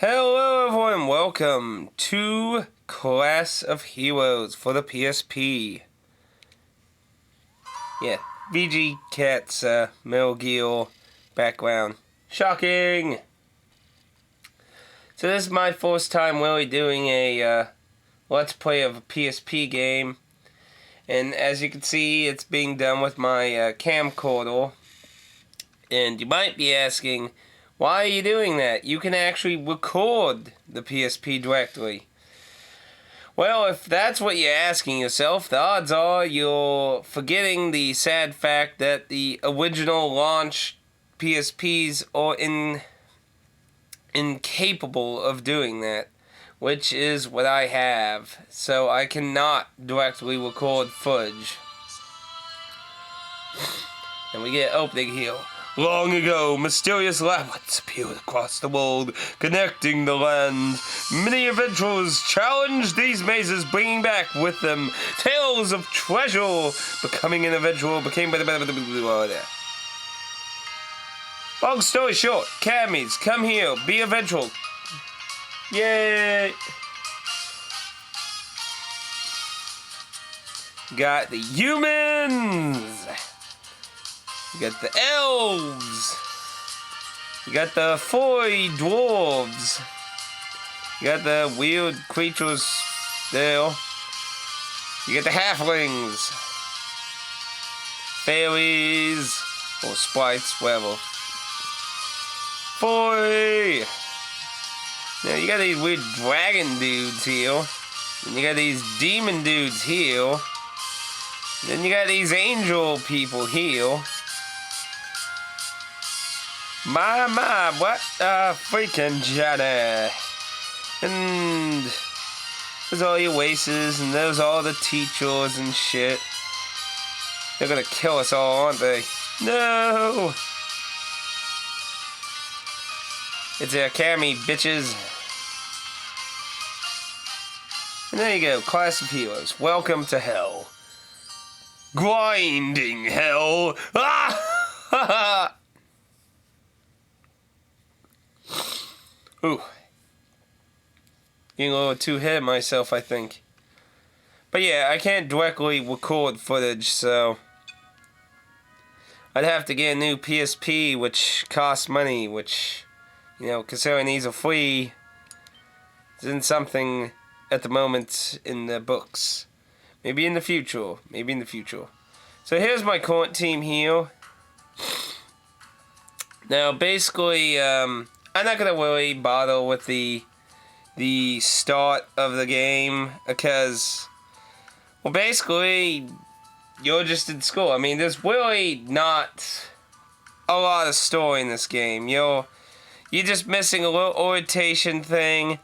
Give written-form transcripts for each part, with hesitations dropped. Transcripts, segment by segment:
Hello everyone, welcome to Class of Heroes for the PSP. Yeah, VG Cat's Metal Gear background. Shocking! So this is my first time really doing a Let's Play of a PSP game. And as you can see, it's being done with my camcorder. And you might be asking, why are you doing that? You can actually record the PSP directly. Well, if that's what you're asking yourself, the odds are you're forgetting the sad fact that the original launch PSPs are incapable of doing that, which is what I have. So I cannot directly record footage. And we get opening here. Long ago, mysterious labyrinths appeared across the world, connecting the land. Many adventurers challenged these mazes, bringing back with them tales of treasure. Becoming an adventurer became... Long story short, Camis, come here, be a adventurer. Yay! Got the humans! You got the elves. You got the foy dwarves. You got the weird creatures there. You got the halflings. Fairies. Or sprites, whatever. Foy. Now you got these weird dragon dudes here. And you got these demon dudes here. Then you got these angel people here. My, what a freaking Johnny. And there's all your races, and there's all the teachers and shit. They're gonna kill us all, aren't they? No! It's a Cami, bitches. And there you go, Class of Heroes. Welcome to hell. Grinding hell! Ah! Ha ha! Ooh. Getting a little too ahead of myself, I think. But yeah, I can't directly record footage, so I'd have to get a new PSP, which costs money, which, you know, considering these are free, isn't something at the moment in the books. Maybe in the future. Maybe in the future. So here's my current team here. Now, basically, I'm not gonna really bother with the start of the game because, well, basically, you're just in school. I mean, there's really not a lot of story in this game. You're just missing a little orientation thing.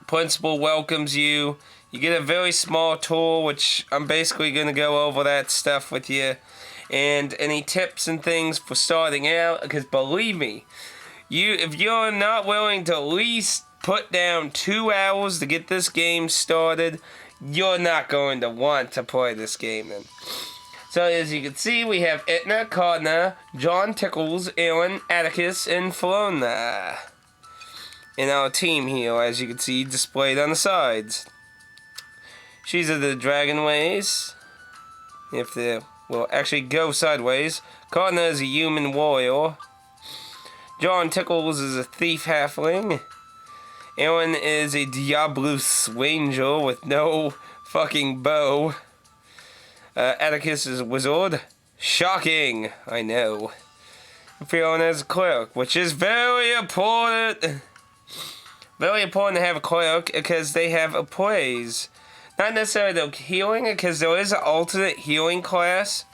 Principal welcomes you. You get a very small tour, which I'm basically gonna go over that stuff with you, and any tips and things for starting out. Because believe me. If you're not willing to at least put down 2 hours to get this game started, you're not going to want to play this game then. So as you can see, we have Etna, Cardna, John Tickles, Aaron, Atticus, and Flona in our team here, as you can see displayed on the sides. She's of the Dragon Ways. If they will actually go sideways. Cardna is a human warrior. John Tickles is a thief halfling. Aaron is a Diabolus ranger with no fucking bow. Atticus is a wizard. Shocking, I know. Fiona is a cleric, which is very important. Very important to have a cleric because they have a praise. Not necessarily the healing, because there is an alternate healing class.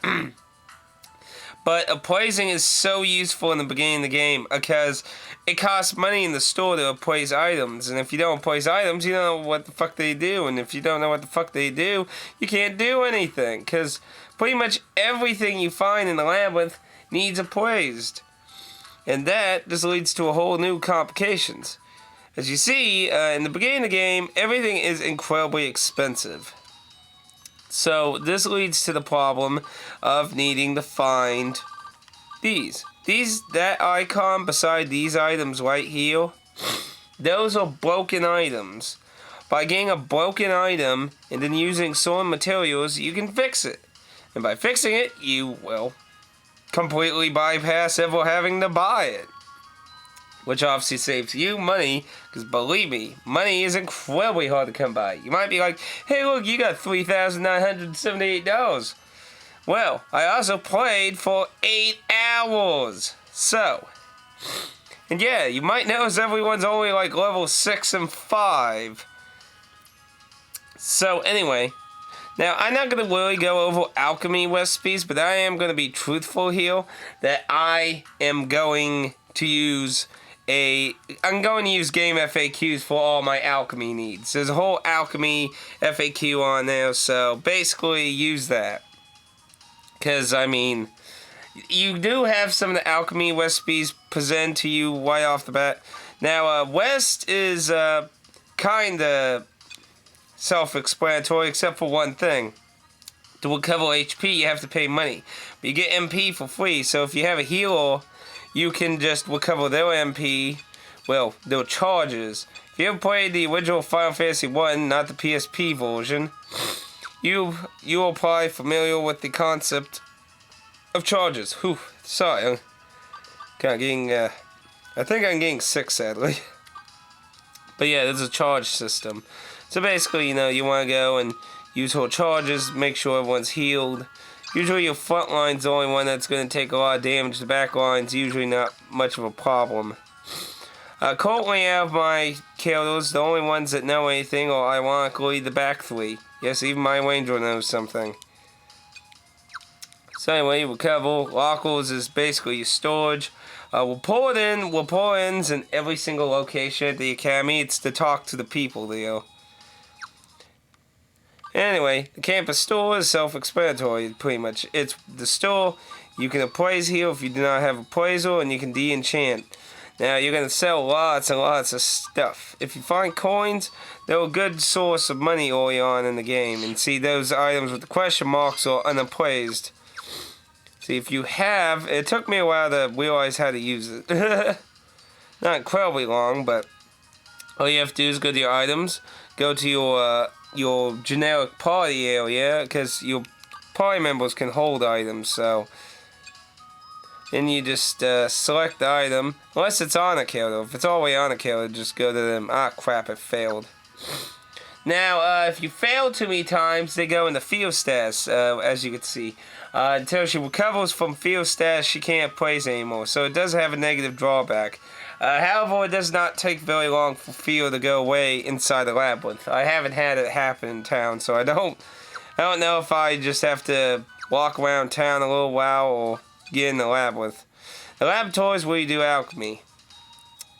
But appraising is so useful in the beginning of the game because it costs money in the store to appraise items. And if you don't appraise items, you don't know what the fuck they do. And if you don't know what the fuck they do, you can't do anything. Because pretty much everything you find in the labyrinth needs appraised. And that just leads to a whole new complications. As you see, in the beginning of the game, everything is incredibly expensive. So this leads to the problem of needing to find these. That icon beside these items right here those are broken items. By getting a broken item and then using stolen materials, you can fix it. And by fixing it, you will completely bypass ever having to buy it. Which obviously saves you money, because believe me, money is incredibly hard to come by. You might be like, hey look, you got $3,978. Well, I also played for 8 hours. So, and yeah, you might notice everyone's only like level 6 and 5. So anyway, now I'm not going to really go over alchemy recipes, but I am going to be truthful here that I am going to use I'm going to use game FAQs for all my alchemy needs. There's a whole alchemy FAQ on there, so basically use that. Because, I mean, you do have some of the alchemy recipes presented to you right off the bat. Now, West is kind of self-explanatory, except for one thing. To recover HP, you have to pay money. But you get MP for free, so if you have a healer, you can just recover their MP, well, their charges. If you ever played the original Final Fantasy 1, not the PSP version, you are probably familiar with the concept of charges. Whew, sorry, I'm kind of getting, I think I'm getting sick, sadly. But yeah, there's a charge system. So basically, you want to go and use whole charges, make sure everyone's healed. Usually your front line's the only one that's going to take a lot of damage. The back line's usually not much of a problem. Currently out of my characters, the only ones that know anything are ironically the back 3. Yes, even my ranger knows something. So anyway, recover. Lockers is basically your storage. We'll pull ins in every single location at the academy. It's to talk to the people there. Anyway, the campus store is self-explanatory, pretty much. It's the store. You can appraise here if you do not have appraisal, and you can de-enchant. Now, you're going to sell lots and lots of stuff. If you find coins, they're a good source of money early on in the game. And see, those items with the question marks are unappraised. See, if you have... It took me a while to realize how to use it. Not incredibly long, but all you have to do is go to your items, go to your generic party area, because your party members can hold items, so then you just select the item, unless it's on a character. If it's already on a character, just go to them. Ah, crap, it failed. Now, if you fail too many times, they go in the field stats, as you can see. Until she recovers from field stats, she can't praise anymore, so it does have a negative drawback. However, it does not take very long for Field to go away inside the labyrinth. I haven't had it happen in town, so I don't know if I just have to walk around town a little while or get in the labyrinth. The laboratory is where you do alchemy.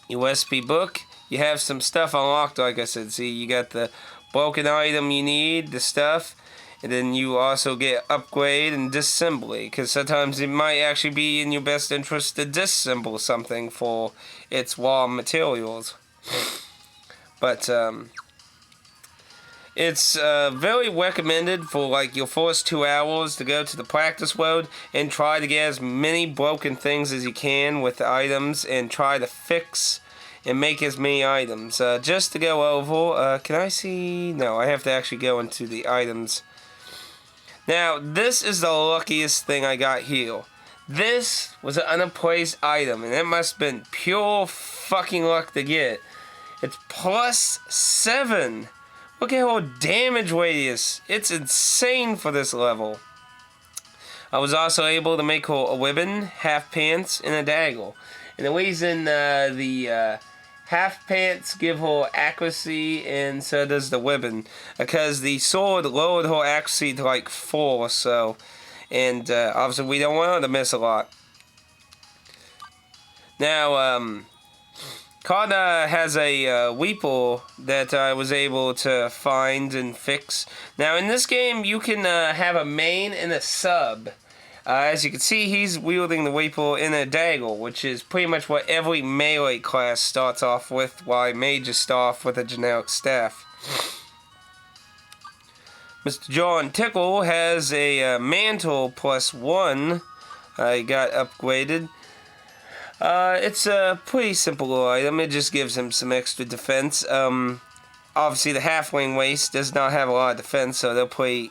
Your recipe book, you have some stuff unlocked, like I said. See, you got the broken item you need, the stuff, and then you also get upgrade and disassembly, because sometimes it might actually be in your best interest to disassemble something for its raw materials. But it's very recommended for like your first 2 hours to go to the practice world and try to get as many broken things as you can with the items and try to fix and make as many items. Just to go over, can I see? No, I have to actually go into the items. Now, this is the luckiest thing I got here. This was an unappraised item, and it must have been pure fucking luck to get. It's +7. Look at how damage radius. It's insane for this level. I was also able to make her a ribbon, half pants, and a dagger. And the reason the half pants give her accuracy, and so does the ribbon, because the sword lowered her accuracy to like 4 or so. And obviously we don't want her to miss a lot. Now, Kana has a Weeple that I was able to find and fix. Now in this game you can have a main and a sub. As you can see, he's wielding the Weeple in a dagger, which is pretty much what every melee class starts off with, while mages start off with a generic staff. Mr. John Tickle has a mantle +1. He got upgraded. It's a pretty simple little item. It just gives him some extra defense. Obviously the halfling waist does not have a lot of defense, so they'll play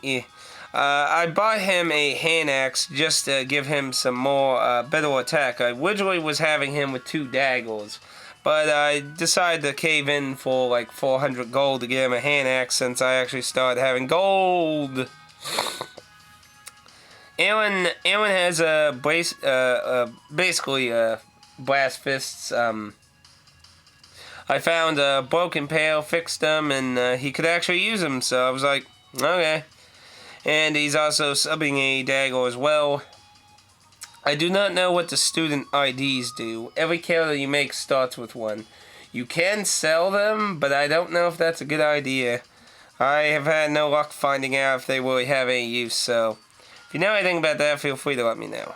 I bought him a hand axe just to give him some more better attack. I originally was having him with 2 daggers, but I decided to cave in for like 400 gold to get him a hand axe since I actually started having gold. Aaron has a basically blast fists. I found a broken pail, fixed them, and he could actually use them. So I was like, okay. And he's also subbing a dagger as well. I do not know what the student IDs do. Every character you make starts with one. You can sell them, but I don't know if that's a good idea. I have had no luck finding out if they really have any use, so if you know anything about that, feel free to let me know.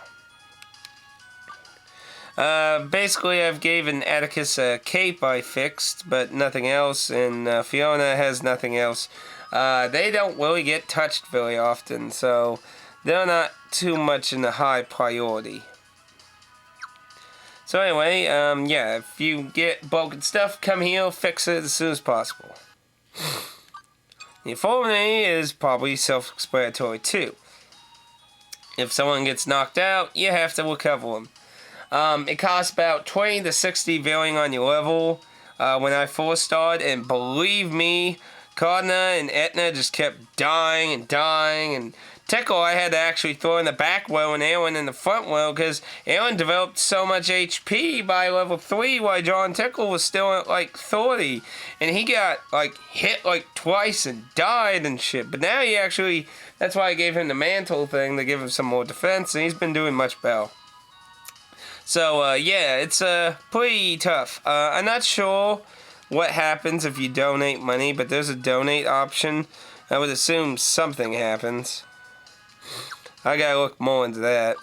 Basically, I've given Atticus a cape I fixed, but nothing else, and Fiona has nothing else. They don't really get touched very often, so they're not too much in a high priority. So anyway, yeah, if you get broken stuff, come here, fix it as soon as possible. The infirmary is probably self-explanatory too. If someone gets knocked out, you have to recover them. It costs about 20 to 60 varying on your level when I first started, and believe me, Cardna and Etna just kept dying and dying, and Tickle I had to actually throw in the back row and Aaron in the front row because Aaron developed so much HP by level 3 while John Tickle was still at like 30, and he got like hit like twice and died and shit, but now he actually, that's why I gave him the mantle thing to give him some more defense, and he's been doing much better. So, yeah, it's pretty tough. I'm not sure what happens if you donate money, but there's a donate option. I would assume something happens. I gotta look more into that.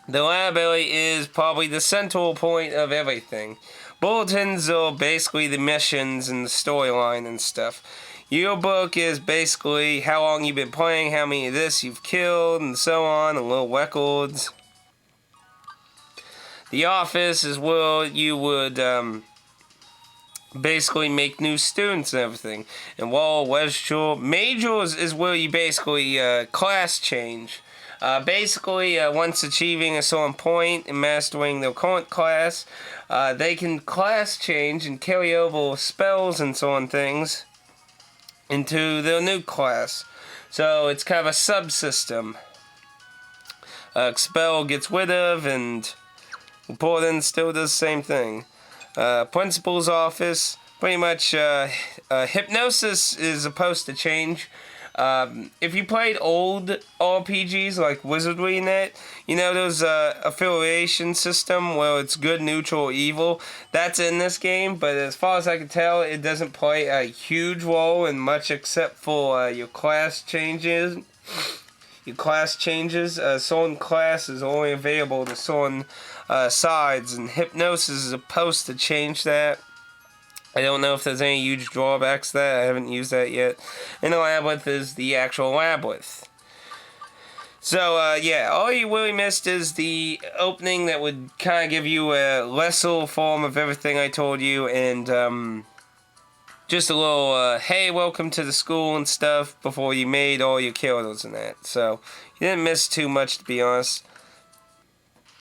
The library is probably the central point of everything. Bulletins are basically the missions and the storyline and stuff. Yearbook is basically how long you've been playing, how many of this you've killed, and so on, and little records. The office is where you would basically make new students and everything. And while majors is where you basically class change. Basically, once achieving a certain point and mastering their current class, they can class change and carry over spells and so on things into their new class. So it's kind of a subsystem. Expel gets rid of, and Important still does the same thing. Principal's office, pretty much hypnosis is supposed to change. If you played old RPGs like Wizardry Net, you know there's a affiliation system where it's good, neutral, evil. That's in this game, but as far as I can tell, it doesn't play a huge role in much except for your class changes. Certain class is only available to certain sides, and hypnosis is supposed to change that. I don't know if there's any huge drawbacks to that. I haven't used that yet. And the labyrinth is the actual labyrinth. So, yeah, all you really missed is the opening that would kind of give you a lesser form of everything I told you, and just a little, hey, welcome to the school and stuff before you made all your characters and that. So, you didn't miss too much, to be honest.